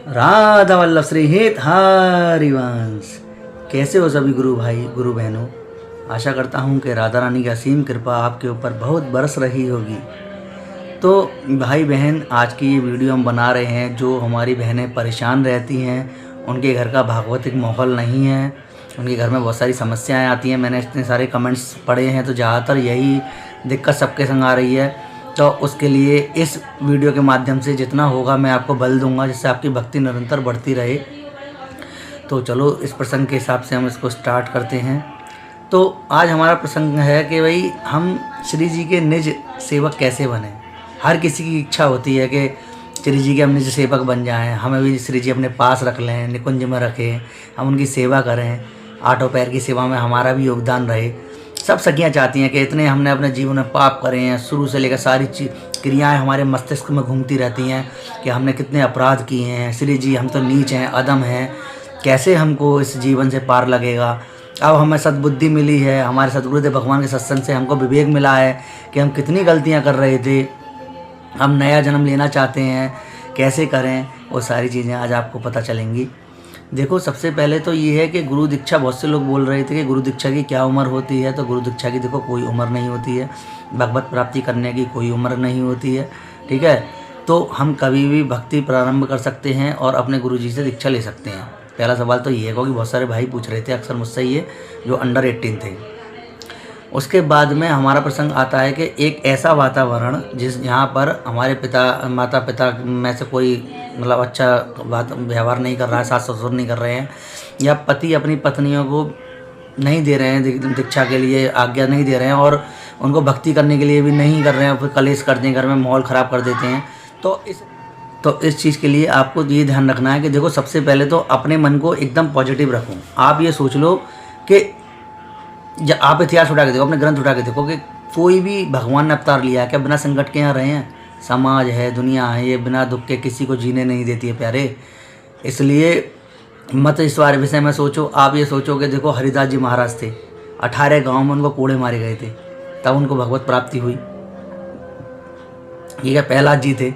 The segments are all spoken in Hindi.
राधा वल्लभ श्री हित हरिवंश। कैसे हो सभी गुरु भाई गुरु बहनों। आशा करता हूँ कि राधा रानी की असीम कृपा आपके ऊपर बहुत बरस रही होगी। तो भाई बहन, आज की ये वीडियो हम बना रहे हैं। जो हमारी बहनें परेशान रहती हैं, उनके घर का भागवतिक माहौल नहीं है, उनके घर में बहुत सारी समस्याएं आती हैं। मैंने इतने सारे कमेंट्स पढ़े हैं तो ज़्यादातर यही दिक्कत सबके संग आ रही है। तो उसके लिए इस वीडियो के माध्यम से जितना होगा मैं आपको बल दूंगा, जिससे आपकी भक्ति निरंतर बढ़ती रहे। तो चलो इस प्रसंग के हिसाब से हम इसको स्टार्ट करते हैं। तो आज हमारा प्रसंग है कि भाई हम श्री जी के निज सेवक कैसे बने। हर किसी की इच्छा होती है कि श्री जी के हम निज सेवक बन जाएं, हमें भी श्री जी अपने पास रख लें, निकुंज में रखें, हम उनकी सेवा करें, आठों पैर की सेवा में हमारा भी योगदान रहे। सब सखियाँ चाहती हैं कि इतने हमने अपने जीवन में पाप करे हैं, शुरू से लेकर सारी क्रियाएं हमारे मस्तिष्क में घूमती रहती हैं कि हमने कितने अपराध किए हैं। श्री जी हम तो नीच हैं, अधम हैं, कैसे हमको इस जीवन से पार लगेगा। अब हमें सद्बुद्धि मिली है, हमारे सद्गुरुदेव भगवान के सत्संग से हमको विवेक मिला है कि हम कितनी गलतियाँ कर रहे थे, हम नया जन्म लेना चाहते हैं, कैसे करें। वो सारी चीज़ें आज आपको पता चलेंगी। देखो, सबसे पहले तो ये है कि गुरु दीक्षा, बहुत से लोग बोल रहे थे कि गुरु दीक्षा की क्या उम्र होती है। तो गुरु दीक्षा की देखो कोई उम्र नहीं होती है, भगवत प्राप्ति करने की कोई उम्र नहीं होती है, ठीक है। तो हम कभी भी भक्ति प्रारंभ कर सकते हैं और अपने गुरु जी से दीक्षा ले सकते हैं। पहला सवाल तो ये है, क्योंकि बहुत सारे भाई पूछ रहे थे अक्सर मुझसे ये, जो अंडर 18 थे। उसके बाद में हमारा प्रसंग आता है कि एक ऐसा वातावरण जिस यहाँ पर हमारे माता पिता में से कोई मतलब अच्छा व्यवहार नहीं कर रहा है, सास ससुर नहीं कर रहे हैं, या पति अपनी पत्नियों को नहीं दे रहे हैं दीक्षा के लिए, आज्ञा नहीं दे रहे हैं, और उनको भक्ति करने के लिए भी नहीं कर रहे हैं, फिर कलेश करते हैं, घर में माहौल ख़राब कर देते हैं। तो इस चीज़ के लिए आपको ये ध्यान रखना है कि देखो, सबसे पहले तो अपने मन को एकदम पॉजिटिव रखो। आप ये सोच लो कि आप इतिहास उठा के देखो, अपने ग्रंथ उठा के देखो कि कोई भी भगवान ने अवतार लिया है क्या बिना संकट के यहाँ रहे हैं। समाज है, दुनिया है, ये बिना दुख के किसी को जीने नहीं देती है प्यारे। इसलिए मत इस बारे विषय में सोचो। आप ये सोचो कि देखो, हरिदास जी महाराज थे, 18 गाँव में उनको कोड़े मारे गए थे, तब उनको भगवत प्राप्ति हुई। ठीक है, प्रहलाद जी थे,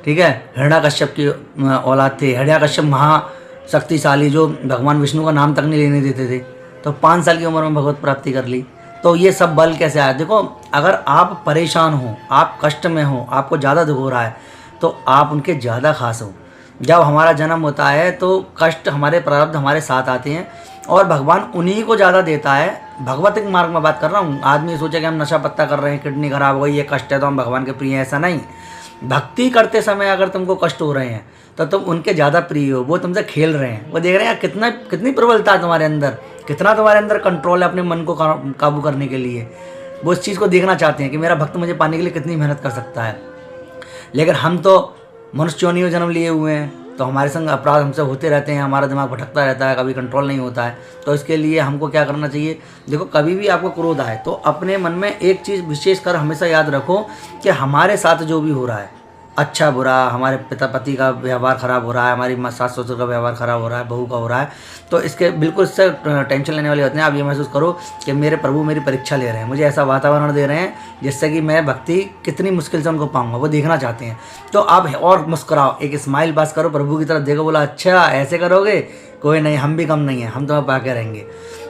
ठीक है, हिरण्यकश्यप की औलाद थे। हिरण्यकश्यप महाशक्तिशाली, जो भगवान विष्णु का नाम तक नहीं लेने देते थे, तो 5 साल की उम्र में भगवत प्राप्ति कर ली। तो ये सब बल कैसे आया। देखो, अगर आप परेशान हो, आप कष्ट में हो, आपको ज़्यादा दुख हो रहा है, तो आप उनके ज़्यादा खास हो। जब हमारा जन्म होता है तो कष्ट, हमारे प्रारब्ध हमारे साथ आते हैं, और भगवान उन्हीं को ज़्यादा देता है। भगवतिक मार्ग में बात कर रहा हूँ। आदमी सोचे कि हम नशा पत्ता कर रहे हैं, किडनी खराब हो गई, ये कष्ट है तो हम भगवान के प्रिय हैं, ऐसा नहीं। भक्ति करते समय अगर तुमको कष्ट हो रहे हैं तो तुम उनके ज़्यादा प्रिय हो। वो तुमसे खेल रहे हैं, वो देख रहे हैं कितनी प्रबलता है तुम्हारे अंदर, कितना तुम्हारे अंदर कंट्रोल है अपने मन को काबू करने के लिए। वो इस चीज़ को देखना चाहते हैं कि मेरा भक्त मुझे पाने के लिए कितनी मेहनत कर सकता है। लेकिन हम तो मनुष्य योनि में जन्म लिए हुए हैं, तो हमारे संग अपराध हमसे होते रहते हैं, हमारा दिमाग भटकता रहता है, कभी कंट्रोल नहीं होता है। तो इसके लिए हमको क्या करना चाहिए। देखो, कभी भी आपको क्रोध आए तो अपने मन में एक चीज़ विशेष कर हमेशा याद रखो कि हमारे साथ जो भी हो रहा है, अच्छा बुरा, हमारे पति का व्यवहार ख़राब हो रहा है, हमारी सास ससुर का व्यवहार ख़राब हो रहा है, बहू का हो रहा है, तो इसके बिल्कुल इससे टेंशन लेने वाले होते हैं। आप ये महसूस करो कि मेरे प्रभु मेरी परीक्षा ले रहे हैं, मुझे ऐसा वातावरण दे रहे हैं जिससे कि मैं भक्ति कितनी मुश्किल से उनको पाऊंगा, वो देखना चाहते हैं। तो आप और मुस्कुराओ, एक स्माइल पास करो, प्रभु की तरफ देखो, बोला अच्छा ऐसे करोगे, कोई नहीं, हम भी कम नहीं हैं, हम तुम्हें पाके रहेंगे।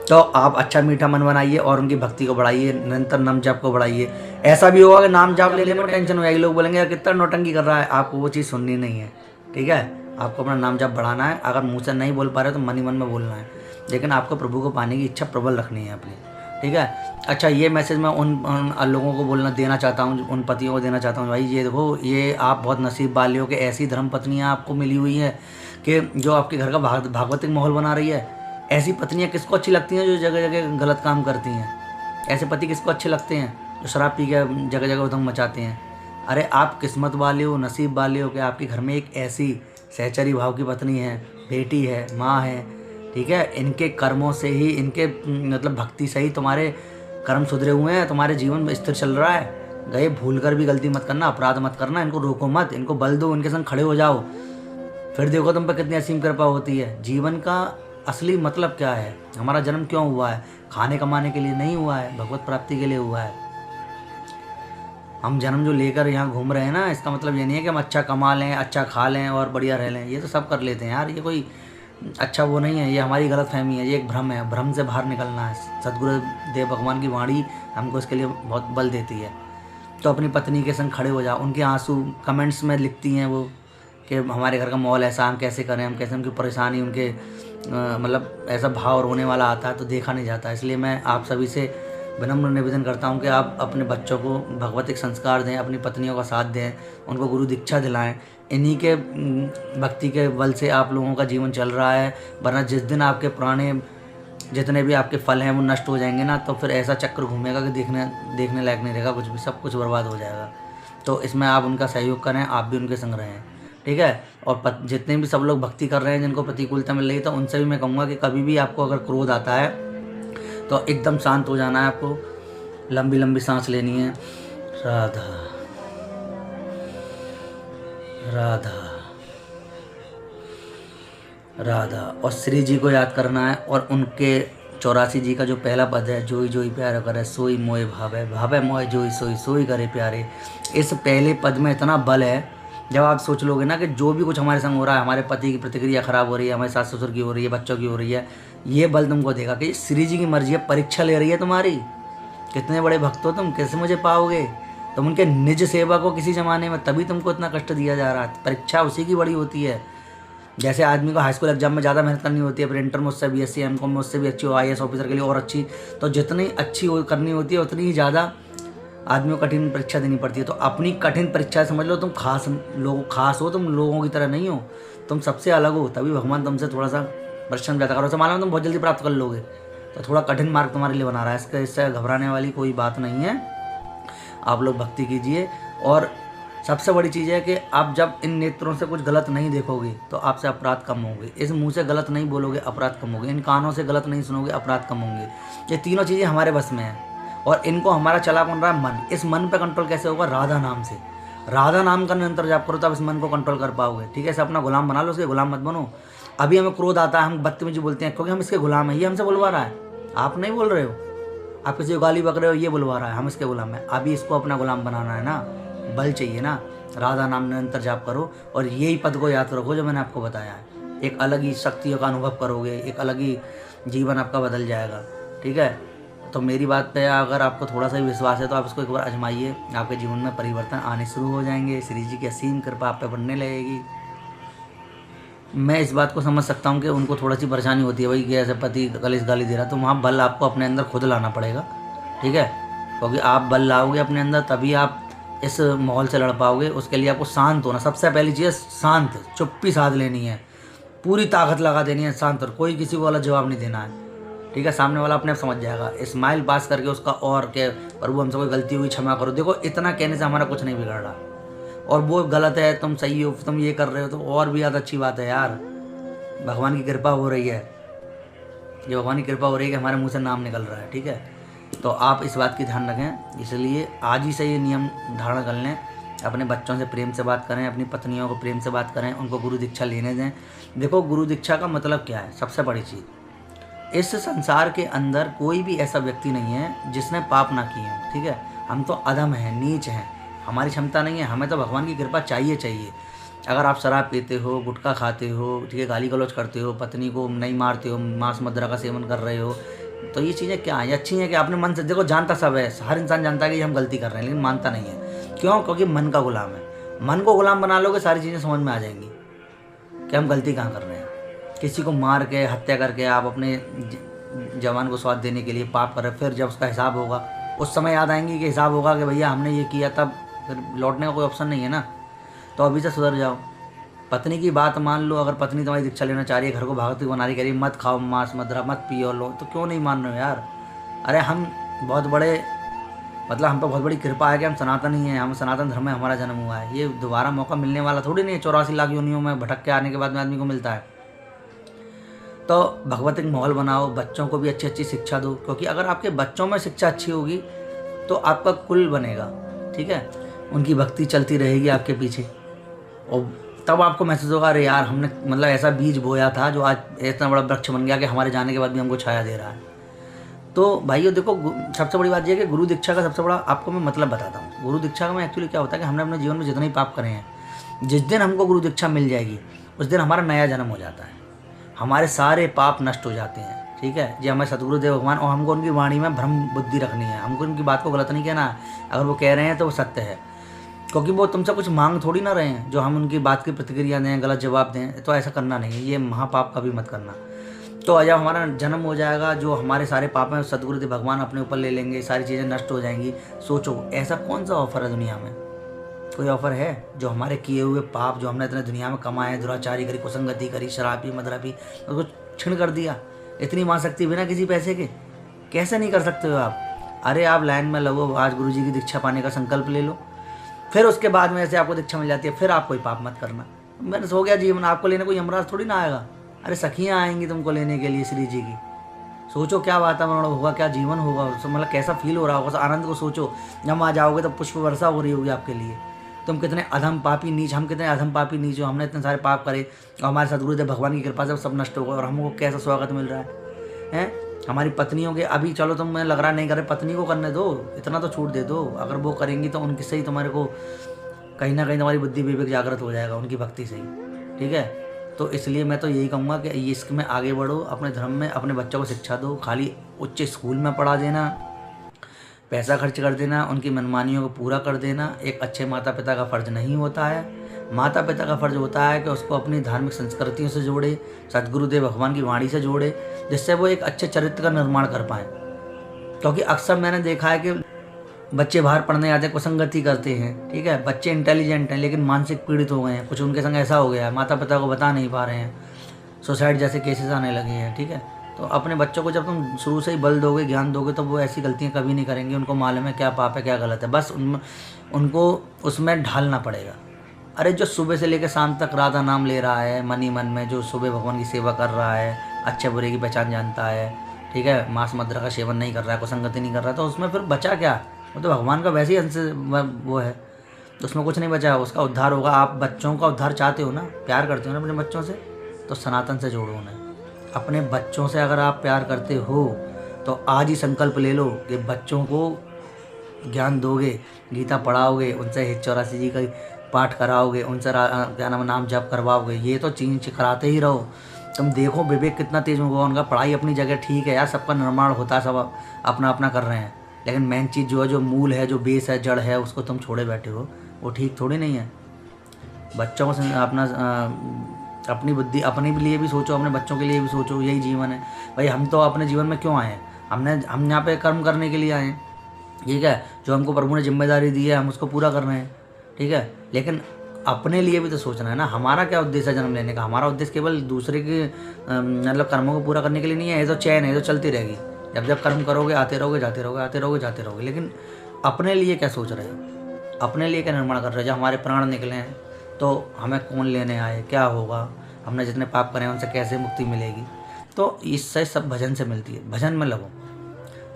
तो आप अच्छा मीठा मन बनाइए और उनकी भक्ति को बढ़ाइए, निरंतर नाम जाप को बढ़ाइए। ऐसा भी होगा कि नाम जाप लेने में टेंशन हो जाएगी, लोग बोलेंगे यार कितना नौटंकी कर रहा है। आपको वो चीज़ सुननी नहीं है, ठीक है। आपको अपना नाम जाप बढ़ाना है। अगर मुँह से नहीं बोल पा रहे तो मन ही मन में बोलना है, लेकिन आपको प्रभु को पाने की इच्छा प्रबल रखनी है अपनी, ठीक है। अच्छा, ये मैसेज मैं उन लोगों को देना चाहता हूँ, उन पतियों को देना चाहता हूँ। भाई ये देखो, ये आप बहुत नसीब वाले हो कि ऐसी धर्म पत्नियाँ आपको मिली हुई है कि जो आपके घर का भागवतिक माहौल बना रही है। ऐसी पत्नियाँ किसको अच्छी लगती हैं जो जगह जगह गलत काम करती हैं। ऐसे पति किसको अच्छे लगते हैं जो शराब पी के जगह जगह उधम मचाते हैं। अरे आप किस्मत वाले हो, नसीब वाले हो कि आपके घर में एक ऐसी सहचरी भाव की पत्नी है, बेटी है, माँ है, ठीक है। इनके कर्मों से ही, इनके मतलब भक्ति से ही तुम्हारे कर्म सुधरे हुए हैं, तुम्हारे जीवन स्थिर चल रहा है। गए भूल कर भी गलती मत करना, अपराध मत करना, इनको रोको मत, इनको बल दो, इनके संग खड़े हो जाओ, फिर देखो तुम पर कितनी असीम कृपा होती है। जीवन का असली मतलब क्या है, हमारा जन्म क्यों हुआ है, खाने कमाने के लिए नहीं हुआ है, भगवत प्राप्ति के लिए हुआ है। हम जन्म जो लेकर यहाँ घूम रहे हैं ना, इसका मतलब ये नहीं है कि हम अच्छा कमा लें, अच्छा खा लें और बढ़िया रह लें। ये तो सब कर लेते हैं यार, ये कोई अच्छा वो नहीं है, ये हमारी गलत फहमी है, ये एक भ्रम है। भ्रम से बाहर निकलना है। सदगुरु देव भगवान की वाणी हमको इसके लिए बहुत बल देती है। तो अपनी पत्नी के संग खड़े हो जाओ। उनके आंसू कमेंट्स में लिखती हैं वो कि हमारे घर का माहौल ऐसा, हम कैसे करें, हम कैसे, उनकी परेशानी, उनके मतलब ऐसा भाव रोने वाला आता है तो देखा नहीं जाता। इसलिए मैं आप सभी से विनम्र निवेदन करता हूं कि आप अपने बच्चों को भगवतिक संस्कार दें, अपनी पत्नियों का साथ दें, उनको गुरु दीक्षा दिलाएं। इन्हीं के भक्ति के बल से आप लोगों का जीवन चल रहा है। वरना जिस दिन आपके पुराने जितने भी आपके फल हैं वो नष्ट हो जाएंगे ना, तो फिर ऐसा चक्र घूमेगा कि देखने लायक नहीं रहेगा कुछ भी, सब कुछ बर्बाद हो जाएगा। तो इसमें आप उनका सहयोग करें, आप भी उनके संग रहें, ठीक है। और जितने भी सब लोग भक्ति कर रहे हैं, जिनको प्रतिकूलता मिल रही है, तो उनसे भी मैं कहूँगा कि कभी भी आपको अगर क्रोध आता है तो एकदम शांत हो जाना है। आपको लंबी लंबी सांस लेनी है। राधा राधा राधा। और श्री जी को याद करना है। और उनके 84 जी का जो पहला पद है, जोई जोई प्यार करे सोई मोए भावे, भावे मोए जोई सोई सोई करे प्यारे। इस पहले पद में इतना बल है, जब आप सोच लोगे ना कि जो भी कुछ हमारे संग हो रहा है, हमारे पति की प्रतिक्रिया खराब हो रही है, हमारे सास ससुर की हो रही है, बच्चों की हो रही है, ये बल तुमको देगा कि श्री जी की मर्जी है, परीक्षा ले रही है तुम्हारी। कितने बड़े भक्त हो तुम, कैसे मुझे पाओगे? तुम उनके निज सेवक हो किसी ज़माने में, तभी तुमको इतना कष्ट दिया जा रहा है। परीक्षा उसी की बड़ी होती है। जैसे आदमी को हाई स्कूल एग्जाम में ज़्यादा मेहनत करनी होती है, फिर इंटर में उससे BSc M.Com में उससे भी अच्छी हो, IAS ऑफिसर के लिए और अच्छी, तो जितनी अच्छी करनी होती है उतनी ही ज़्यादा आदमी को कठिन परीक्षा देनी पड़ती है। तो अपनी कठिन परीक्षा समझ लो, तुम खास हो, तुम लोगों की तरह नहीं हो, तुम सबसे अलग हो। तभी भगवान तुमसे थोड़ा सा परिश्रम ज़्यादा करो। मालूम तुम बहुत जल्दी प्राप्त कर लोगे, तो थोड़ा कठिन मार्ग तुम्हारे लिए बना रहा है। इससे घबराने वाली कोई बात नहीं है। आप लोग भक्ति कीजिए। और सबसे बड़ी चीज़ है कि आप जब इन नेत्रों से कुछ गलत नहीं देखोगे तो आपसे अपराध कम होंगे। इस मुंह से गलत नहीं बोलोगे, अपराध कम होंगे। इन कानों से गलत नहीं सुनोगे, अपराध कम होंगे। ये तीनों चीज़ें हमारे बस में हैं और इनको हमारा चला कौन रहा है? मन। इस मन पे कंट्रोल कैसे होगा? राधा नाम से। राधा नाम का निरंतर जाप करो, तब इस मन को कंट्रोल कर पाओगे, ठीक है। इसे अपना गुलाम बना लो, उसके गुलाम मत बनो। अभी हमें क्रोध आता है, हम बदतमीजी बोलते हैं क्योंकि हम इसके गुलाम हैं। ये हमसे बुलवा रहा है, आप नहीं बोल रहे हो, आप किसी को गाली बक रहे हो, ये बुलवा रहा है, हम इसके गुलाम हैं। अभी इसको अपना गुलाम बनाना है ना, बल चाहिए ना। राधा नाम निरंतर जाप करो और यही पद को याद रखो जो मैंने आपको बताया है। एक अलग ही शक्तियों का अनुभव करोगे, एक अलग ही जीवन आपका बदल जाएगा, ठीक है। तो मेरी बात पे अगर आपको थोड़ा सा ही विश्वास है तो आप इसको एक बार आजमाइए, आपके जीवन में परिवर्तन आने शुरू हो जाएंगे। श्री जी की असीम कृपा आप पे बनने लगेगी। मैं इस बात को समझ सकता हूँ कि उनको थोड़ा सी परेशानी होती है भाई कि ऐसे पति गाली दे रहा, तो वहाँ बल आपको अपने अंदर खुद लाना पड़ेगा, ठीक है। क्योंकि आप बल लाओगे अपने अंदर तभी आप इस माहौल से लड़ पाओगे। उसके लिए आपको शांत होना, सबसे पहली चीज़ शांत, चुप्पी साध लेनी है, पूरी ताकत लगा देनी है शांत, और कोई किसी को वाला जवाब नहीं देना है, ठीक है। सामने वाला अपने आप समझ जाएगा। स्माइल पास करके उसका और क्या, प्रभु हमसे कोई गलती हुई क्षमा करो। देखो इतना कहने से हमारा कुछ नहीं बिगड़ रहा, और वो गलत है, तुम सही हो, तुम ये कर रहे हो, तो और भी ज़्यादा अच्छी बात है यार। भगवान की कृपा हो रही है, ये भगवान की कृपा हो रही है कि हमारे मुँह से नाम निकल रहा है, ठीक है। तो आप इस बात की ध्यान रखें। इसलिए आज ही से ये नियम धारण कर लें। अपने बच्चों से प्रेम से बात करें, अपनी पत्नियों को प्रेम से बात करें, उनको गुरु दीक्षा लेने दें। देखो गुरु दीक्षा का मतलब क्या है? सबसे बड़ी चीज़, इस संसार के अंदर कोई भी ऐसा व्यक्ति नहीं है जिसने पाप ना किए हो, ठीक है। हम तो अधम हैं, नीच हैं, हमारी क्षमता नहीं है, हमें तो भगवान की कृपा चाहिए। अगर आप शराब पीते हो, गुटखा खाते हो, ठीक है, गाली गलौज करते हो, पत्नी को नहीं मारते हो, मांस मदिरा का सेवन कर रहे हो, तो ये चीज़ें क्या हैं? अच्छी हैं कि आपने मन से, देखो जानता सब है, हर इंसान जानता है कि हम गलती कर रहे हैं, लेकिन मानता नहीं है। क्यों? क्योंकि मन का गुलाम है। मन को गुलाम बना लोगे, सारी चीज़ें समझ में आ जाएंगी कि हम गलती कहाँ कर रहे हैं। किसी को मार के, हत्या करके आप अपने जवान को स्वाद देने के लिए पाप कर रहे, फिर जब उसका हिसाब होगा उस समय याद आएंगी कि हिसाब होगा कि भैया हमने ये किया, तब फिर लौटने का कोई ऑप्शन नहीं है ना। तो अभी से सुधर जाओ। पत्नी की बात मान लो। अगर पत्नी तुम्हारी दीक्षा लेना चाह रही है, घर को भागवत बना रही, कह रही मत खाओ मांस मदिरा, मत पियो लो, तो क्यों नहीं मान रहे हो यार? अरे हम बहुत बड़े, मतलब हम पे बहुत बड़ी कृपा है कि हम सनातनी हैं, हम सनातन धर्म में हमारा जन्म हुआ है। ये दोबारा मौका मिलने वाला थोड़ी नहीं है, 84 लाख योनियों में भटक के आने के बाद में आदमी को मिलता है। तो भगवतिक माहौल बनाओ, बच्चों को भी अच्छी अच्छी शिक्षा दो, क्योंकि अगर आपके बच्चों में शिक्षा अच्छी होगी तो आपका कुल बनेगा, ठीक है। उनकी भक्ति चलती रहेगी आपके पीछे, और तब आपको महसूस होगा अरे यार हमने मतलब ऐसा बीज बोया था जो आज इतना बड़ा वृक्ष बन गया कि हमारे जाने के बाद भी हमको छाया दे रहा है। तो भाइयों देखो, सबसे बड़ी बात यह है कि गुरु दीक्षा का सबसे बड़ा आपको मैं मतलब बताता हूँ। गुरु दीक्षा में एक्चुअली क्या होता है कि हमने अपने जीवन में जितने ही पाप करे हैं, जिस दिन हमको गुरु दीक्षा मिल जाएगी उस दिन हमारा नया जन्म हो जाता है, हमारे सारे पाप नष्ट हो जाते हैं। ठीक है जी, हमें सतगुरुदेव भगवान, और हमको उनकी वाणी में भ्रम बुद्धि रखनी है, हमको उनकी बात को गलत नहीं कहना है। अगर वो कह रहे हैं तो वो सत्य है, क्योंकि वो तुमसे कुछ मांग थोड़ी ना रहे हैं जो हम उनकी बात की प्रतिक्रिया दें, गलत जवाब दें। तो ऐसा करना नहीं है, ये महापाप कभी मत करना। तो जब हमारा जन्म हो जाएगा, जो हमारे सारे पाप हैं सतगुरुदेव भगवान अपने ऊपर ले लेंगे, सारी चीज़ें नष्ट हो जाएंगी। सोचो ऐसा कौन सा ऑफर है दुनिया में, कोई ऑफर है जो हमारे किए हुए पाप जो हमने इतने दुनिया में कमाए, दुराचारी करी, कुसंगति करी, शराब पी, मदरा पी, उसको छिड़ कर दिया। इतनी महाशक्ति बिना किसी पैसे के कैसे नहीं कर सकते हो आप? अरे आप लाइन में लगो, आज गुरु जी की दीक्षा पाने का संकल्प ले लो, फिर उसके बाद में ऐसे आपको दीक्षा मिल जाती है, फिर आप कोई पाप मत करना। मैंने हो गया जीवन, आपको लेने कोई यमराज थोड़ी ना आएगा। अरे सखियाँ आएंगी तुमको लेने के लिए श्री जी की। सोचो क्या वातावरण होगा, क्या जीवन होगा, मतलब कैसा फील हो रहा होगा, आनंद को सोचो। जब वहाँ जाओगे तो पुष्प वर्षा हो रही होगी आपके लिए। तुम कितने अधम पापी नीच, हम कितने अधम पापी नीच हो, हमने इतने सारे पाप करे और हमारे सतगुरुदेव भगवान की कृपा से सब नष्ट होगा और हमको कैसा स्वागत मिल रहा है। हमारी पत्नियों के अभी चलो तुम, मैं लग रहा नहीं करे, पत्नी को करने दो, इतना तो छूट दे दो। अगर वो करेंगी तो उनकी से ही तुम्हारे को कहीं ना कहीं तुम्हारी बुद्धि विवेक जागृत हो जाएगा उनकी भक्ति से ही। ठीक है, तो इसलिए मैं तो यही कहूँगा कि इसमें आगे बढ़ो, अपने धर्म में अपने बच्चों को शिक्षा दो। खाली उच्च स्कूल में पढ़ा देना, पैसा खर्च कर देना, उनकी मनमानियों को पूरा कर देना एक अच्छे माता पिता का फ़र्ज नहीं होता है। माता पिता का फ़र्ज होता है कि उसको अपनी धार्मिक संस्कृतियों से जोड़े, सतगुरुदेव भगवान की वाणी से जोड़े, जिससे वो एक अच्छे चरित्र का निर्माण कर पाएँ। क्योंकि अक्सर मैंने देखा है कि बच्चे बाहर पढ़ने आते हैं, कुसंगति करते हैं। ठीक है, बच्चे इंटेलिजेंट हैं लेकिन मानसिक पीड़ित हो गए हैं, कुछ उनके संग ऐसा हो गया है, माता पिता को बता नहीं पा रहे हैं, सुसाइड जैसे केसेस आने लगे हैं। ठीक है, तो अपने बच्चों को जब तुम शुरू से ही बल दोगे, ज्ञान दोगे, तो वो ऐसी गलतियां कभी नहीं करेंगे। उनको मालूम है क्या पाप है क्या गलत है, बस उनको उसमें ढालना पड़ेगा। अरे जो सुबह से लेकर शाम तक राधा नाम ले रहा है मन ही मन में, जो सुबह भगवान की सेवा कर रहा है, अच्छे बुरे की पहचान जानता है, ठीक है, मांस मदिरा का सेवन नहीं कर रहा है, कुसंगति नहीं कर रहा है, तो उसमें फिर बचा क्या? वो तो भगवान का वैसे ही अंश वो है, तो उसमें कुछ नहीं बचा है, उसका उद्धार होगा। आप बच्चों का उद्धार चाहते हो ना, प्यार करते हो ना अपने बच्चों से, तो सनातन से जोड़ो उन्हें। अपने बच्चों से अगर आप प्यार करते हो तो आज ही संकल्प ले लो कि बच्चों को ज्ञान दोगे, गीता पढ़ाओगे, उनसे हित 84 जी का पाठ कराओगे, उनसे क्या नाम जप करवाओगे। ये तो चीज कराते ही रहो। तुम देखो विवेक कितना तेज होगा उनका। पढ़ाई अपनी जगह ठीक है यार, सबका निर्माण होता है, सब अपना अपना कर रहे हैं, लेकिन मेन चीज़ जो है, जो मूल है, जो बेस है, जड़ है, उसको तुम छोड़े बैठे हो, वो ठीक थोड़ी नहीं है। बच्चों को अपना अपनी बुद्धि अपने लिए भी सोचो, अपने बच्चों के लिए भी सोचो। यही जीवन है भाई। हम तो अपने जीवन में क्यों आए हैं? हम यहाँ पे कर्म करने के लिए आए हैं। ठीक है, जो हमको प्रभु ने जिम्मेदारी दी है हम उसको पूरा कर रहे हैं। ठीक है, लेकिन अपने लिए भी तो सोचना है ना। हमारा क्या उद्देश्य है जन्म लेने का? हमारा उद्देश्य केवल दूसरे के मतलब कर्मों को पूरा करने के लिए नहीं है। ये तो चैन है, ये तो चलती रहेगी। जब जब कर्म करोगे आते रहोगे, जाते रहोगे, आते रहोगे, जाते रहोगे। लेकिन अपने लिए क्या सोच रहे हो? अपने लिए क्या निर्माण कर रहे हो? जब हमारे प्राण निकले हैं तो हमें कौन लेने आए, क्या होगा, हमने जितने पाप करे हैं उनसे कैसे मुक्ति मिलेगी? तो इससे सब भजन से मिलती है। भजन में लगो।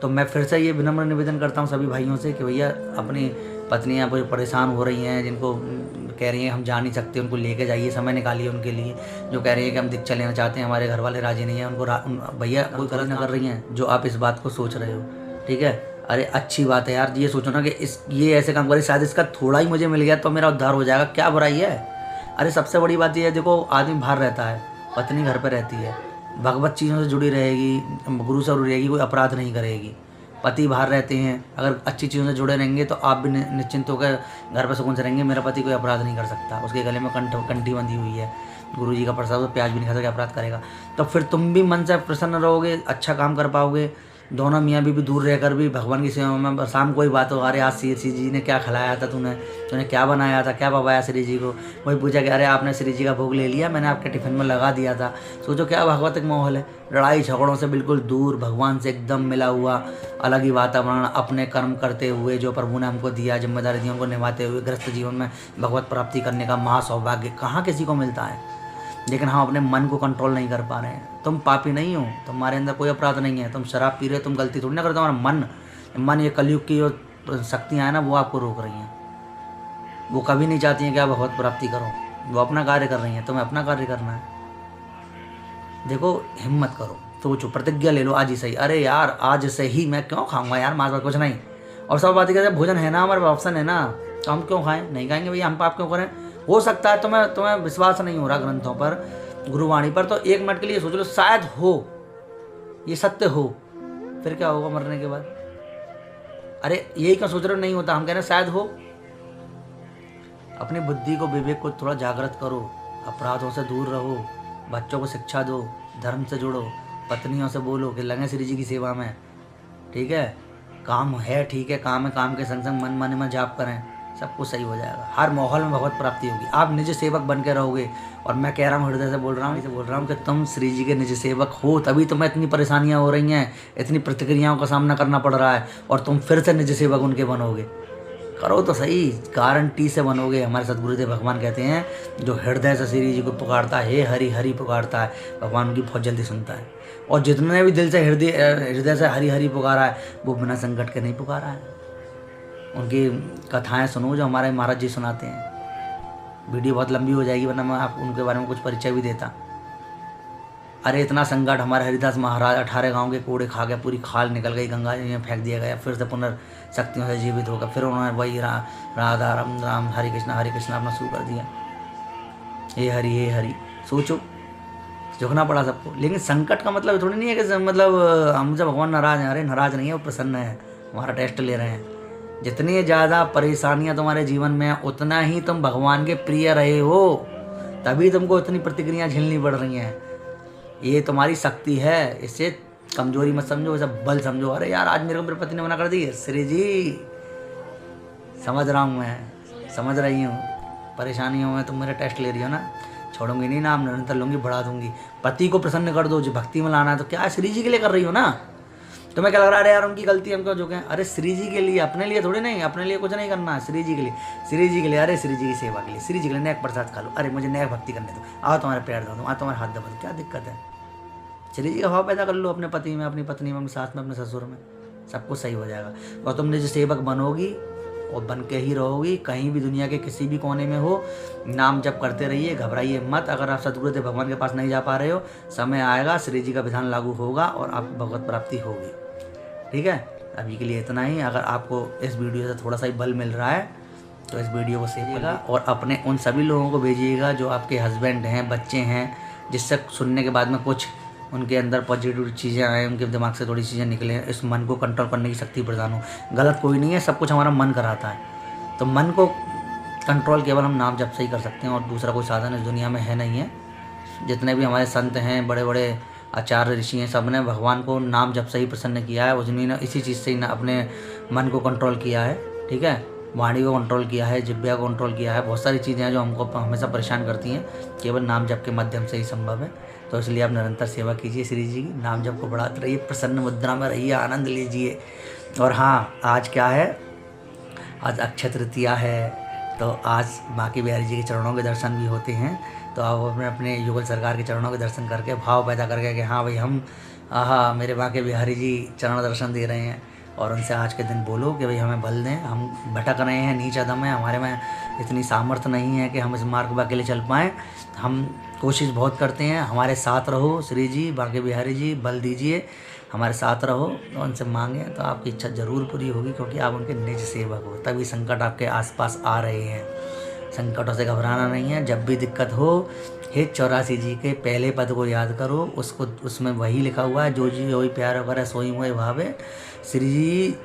तो मैं फिर से ये विनम्र निवेदन करता हूँ सभी भाइयों से कि भैया अपनी पत्नियाँ परेशान हो रही हैं, जिनको कह रही हैं हम जा नहीं सकते, उनको लेके जाइए, समय निकालिए उनके लिए। जो कह रही है कि हम दीक्षा लेना चाहते हैं, हमारे घर वाले राजी नहीं हैं, उनको भैया कोई गलत ना कर रही हैं जो आप इस बात को सोच रहे हो। ठीक है, अरे अच्छी बात है यार। ये सोचो ना कि ये ऐसे काम करे, शायद इसका थोड़ा ही मुझे मिल गया तो मेरा उद्धार हो जाएगा, क्या बुराई है? अरे सबसे बड़ी बात ये है, देखो आदमी बाहर रहता है, पत्नी घर पर रहती है, भगवत चीज़ों से जुड़ी रहेगी, गुरु से जुड़ी रहेगी, कोई अपराध नहीं करेगी। पति बाहर रहते हैं, अगर अच्छी चीज़ों से जुड़े रहेंगे तो आप भी निश्चिंत होकर घर पर सुकून से रहेंगे। मेरा पति कोई अपराध नहीं कर सकता, उसके गले में कंठी बंधी हुई है, गुरु जी का प्रसाद, तो प्याज भी नहीं खा सकता, अपराध करेगा। तो फिर तुम भी मन से प्रसन्न रहोगे, अच्छा काम कर पाओगे। दोनों मियाँ बीवी दूर रहकर भी भगवान की सेवा में, शाम कोई बात हो, अरे आज श्री जी ने क्या खिलाया था, तूने क्या बनाया था, क्या पवाया श्री जी को? वही पूछा कि अरे आपने श्री जी का भोग ले लिया, मैंने आपके टिफिन में लगा दिया था। सोचो क्या भगवत माहौल है। लड़ाई झगड़ों से बिल्कुल दूर, भगवान से एकदम मिला हुआ, अलग ही वातावरण, अपने कर्म करते हुए जो प्रभु ने हमको दिया, जिम्मेदारी दी, उनको निभाते हुए गृहस्थ जीवन में भगवत प्राप्ति करने का महासौभाग्य कहाँ किसी को मिलता है। लेकिन हम अपने मन को कंट्रोल नहीं कर पा रहे हैं। तुम पापी नहीं हो, तुम्हारे अंदर कोई अपराध नहीं है। तुम शराब पी रहे हो, तुम गलती थोड़ी ना करते। तुम्हारा मन ये कलयुग की जो शक्तियाँ हैं ना, वो आपको रोक रही हैं। वो कभी नहीं चाहती हैं कि आप भगवत प्राप्ति करो। वो अपना कार्य कर रही हैं, तुम्हें अपना कार्य करना है। देखो हिम्मत करो, सोचो, प्रतिज्ञा ले लो आज ही सही, अरे यार आज से ही मैं क्यों खाऊंगा यार मांस भात, कुछ नहीं। और सब बात है, भोजन है ना हमारे ऑप्शन है ना, तो हम क्यों खाएं, नहीं खाएंगे भैया, हम पाप क्यों करें। हो सकता है तुम्हें विश्वास नहीं हो रहा ग्रंथों पर, गुरुवाणी पर, तो 1 मिनट के लिए सोच लो, शायद हो ये सत्य हो, फिर क्या होगा मरने के बाद। अरे यही क्यों सोच रहे हो, नहीं होता, हम कह रहे हैं शायद हो। अपनी बुद्धि को, विवेक को थोड़ा जागृत करो, अपराधों से दूर रहो, बच्चों को शिक्षा दो, धर्म से जुड़ो, पत्नियों से बोलो कि लगे श्री जी की सेवा में, ठीक है। काम है, ठीक है, काम है, काम के संग संग मन में जाप करें, सब कुछ सही हो जाएगा। हर माहौल में भगवत प्राप्ति होगी, आप निज सेवक बन के रहोगे। और मैं कह रहा हूँ, हृदय से बोल रहा हूँ कि तुम श्री जी के निज सेवक हो, तभी तुम्हें इतनी परेशानियाँ हो रही हैं, इतनी प्रतिक्रियाओं का सामना करना पड़ रहा है, और तुम फिर से निज सेवक उनके बनोगे। करो तो सही, गारंटी से बनोगे। हमारे सतगुरुदेव भगवान कहते हैं, जो हृदय से श्री जी को पुकारता है, हे हरि हरि पुकारता है, भगवान उनकी बहुत जल्दी सुनता है। और जितने भी दिल से हृदय से हरि हरि पुकारा है, वो बिना संकट के नहीं पुकारा है। उनकी कथाएं सुनो जो हमारे महाराज जी सुनाते हैं। वीडियो बहुत लंबी हो जाएगी, वरना मैं आप उनके बारे में कुछ परिचय भी देता। अरे इतना संकट, हमारे हरिदास महाराज 18 गांव के कूड़े खा गए, पूरी खाल निकल गई, गंगा जी में फेंक दिया गया, फिर से पुनर्शक्तियों से जीवित होगा, फिर उन्होंने वही राधा राम राम हरे कृष्णा अपना शुरू कर दिया। हे हरि सोचो, झुकना पड़ा सबको। लेकिन संकट का मतलब थोड़ी नहीं है कि मतलब हमसे भगवान नाराज हैं, अरे नाराज नहीं है, वो प्रसन्न है, हमारा टेस्ट ले रहे हैं। जितनी ज़्यादा परेशानियां तुम्हारे जीवन में हैं, उतना ही तुम भगवान के प्रिय रहे हो, तभी तुमको इतनी प्रतिक्रियाएं झेलनी पड़ रही हैं। ये तुम्हारी शक्ति है, इससे कमजोरी मत समझो, ऐसा बल समझो। अरे यार आज मेरे को मेरे पति ने मना कर दी, श्री जी समझ रहा हूँ, मैं समझ रही हूँ, परेशानियों में तुम मेरा टेस्ट ले रही हो ना, छोड़ूंगी नहीं, नाम निरंतर लूंगी, बढ़ा दूंगी। पति को प्रसन्न कर दो, जो भक्ति में लाना है, तो क्या है, श्री जी के लिए कर रही हो ना। तुम्हें क्या लग रहा है, अरे यार उनकी गलती हम क्यों झुके हैं। अरे श्री जी के लिए, अपने लिए थोड़ी नहीं, अपने लिए कुछ नहीं करना है, श्री जी के लिए, श्री जी के लिए। अरे श्री जी की सेवा के लिए, श्री जी के लिए नेक प्रसाद खा लो, अरे मुझे नेक भक्ति करने दो, आओ तुम्हारे पैर दो, आओ तुम्हारे हाथ दबा दो, क्या दिक्कत है। श्री जी का भाव पैदा कर लो अपने पति में, अपनी पत्नी में, अपने सास में, अपने ससुर में, सब कुछ सही हो जाएगा। और तुम निज सेवक बनोगी और बन के ही रहोगी। कहीं भी दुनिया के किसी भी कोने में हो, नाम जप करते रहिए, घबराइए मत। अगर आप सतगुरुदेव भगवान के पास नहीं जा पा रहे हो, समय आएगा, श्री जी का विधान लागू होगा और आपको भगवत प्राप्ति होगी, ठीक है। अभी के लिए इतना ही। अगर आपको इस वीडियो से थोड़ा सा ही बल मिल रहा है तो इस वीडियो को शेयर और अपने उन सभी लोगों को भेजिएगा जो आपके हस्बैंड हैं, बच्चे हैं, जिससे सुनने के बाद में कुछ उनके अंदर पॉजिटिव चीज़ें आए, उनके दिमाग से थोड़ी चीज़ें निकले, इस मन को कंट्रोल करने की शक्ति प्रदान हो। गलत कोई नहीं है, सब कुछ हमारा मन कराता है। तो मन को कंट्रोल केवल हम नाम जप से ही कर सकते हैं, और दूसरा कोई साधन इस दुनिया में है नहीं है। जितने भी हमारे संत हैं, बड़े बड़े आचार्य ऋषि हैं, सब ने भगवान को नाम जप से ही प्रसन्न किया है। उन्होंने इसी चीज़ से ही अपने मन को कंट्रोल किया है, ठीक है। वाणी को कंट्रोल किया है, जिह्वा को कंट्रोल किया है। बहुत सारी चीज़ें हैं जो हमको हमेशा परेशान करती हैं, केवल नाम जप के माध्यम से ही संभव है। तो इसलिए आप निरंतर सेवा कीजिए श्री जी की, नाम जप को बढ़ाते रहिए, प्रसन्न मुद्रा में रहिए, आनंद लीजिए। और हाँ, आज क्या है, आज अक्षय तृतीया है, तो आज बांके बिहारी जी के चरणों के दर्शन भी होते हैं। तो आप अपने अपने युगल सरकार के चरणों के दर्शन करके भाव पैदा करके कि हाँ भाई हम मेरे बांके बिहारी जी चरण दर्शन दे रहे हैं, और उनसे आज के दिन बोलो कि भाई हमें बल दें, हम भटक रहे हैं, नीच अदम है, हमारे में इतनी सामर्थ्य नहीं है कि हम इस मार्ग पर अकेले चल पाएँ। हम कोशिश बहुत करते हैं, हमारे साथ रहो श्री जी, बांके बिहारी जी, बल दीजिए, हमारे साथ रहो। तो उनसे मांगें तो आपकी इच्छा ज़रूर पूरी होगी, क्योंकि आप उनके निज सेवक हो। तभी संकट आपके आसपास आ रहे हैं, संकटों से घबराना नहीं है। जब भी दिक्कत हो, हे 84 जी के पहले पद को याद करो, उसको उसमें वही लिखा हुआ है, जो जी वही प्यार करे सोई हुए भावे। श्री जी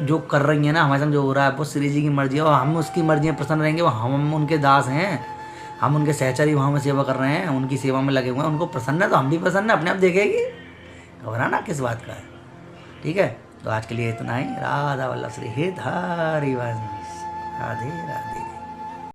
जो कर रही है ना, हमारे संग जो हो रहा है, वो श्री जी की मर्जी है, और हम उसकी मर्जी में प्रसन्न रहेंगे। वो हम उनके दास हैं, हम उनके सहचरी वहाँ में सेवा कर रहे हैं, उनकी सेवा में लगे हुए हैं। उनको प्रसन्न है तो हम भी प्रसन्न है, अपने आप देखेगी, घबराना किस बात का है, ठीक है। तो आज के लिए इतना ही। राधा वल्लभ श्री हित हरिवंश। राधे राधे।